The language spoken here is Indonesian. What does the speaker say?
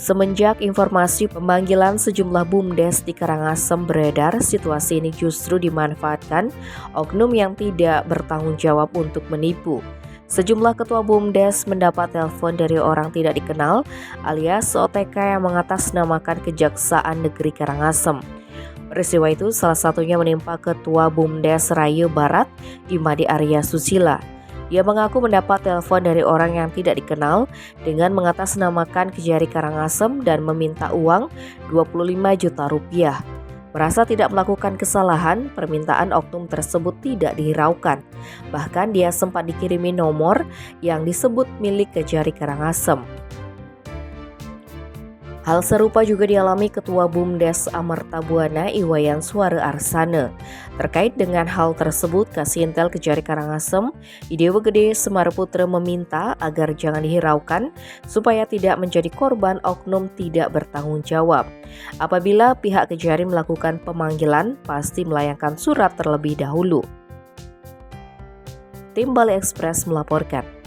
Semenjak informasi pemanggilan sejumlah BUMDes di Karangasem beredar, situasi ini justru dimanfaatkan oknum yang tidak bertanggung jawab untuk menipu. Sejumlah ketua BUMDes mendapat telepon dari orang tidak dikenal alias OTK yang mengatasnamakan Kejaksaan Negeri Karangasem. Peristiwa itu salah satunya menimpa Ketua BUMDes Raya Barat, Imadi Arya Susila. Dia mengaku mendapat telepon dari orang yang tidak dikenal dengan mengatasnamakan Kejari Karangasem dan meminta uang 25 juta rupiah. Merasa tidak melakukan kesalahan, permintaan oknum tersebut tidak dihiraukan. Bahkan dia sempat dikirimi nomor yang disebut milik Kejari Karangasem. Hal serupa juga dialami Ketua BUMDes Amerta Buana Iwayan Suara Arsana. Terkait dengan hal tersebut, Kasintel Kejari Karangasem, Idewa Gede Semar Putra meminta agar jangan dihiraukan supaya tidak menjadi korban oknum tidak bertanggung jawab. Apabila pihak Kejari melakukan pemanggilan, pasti melayangkan surat terlebih dahulu. Tim Bali Express melaporkan.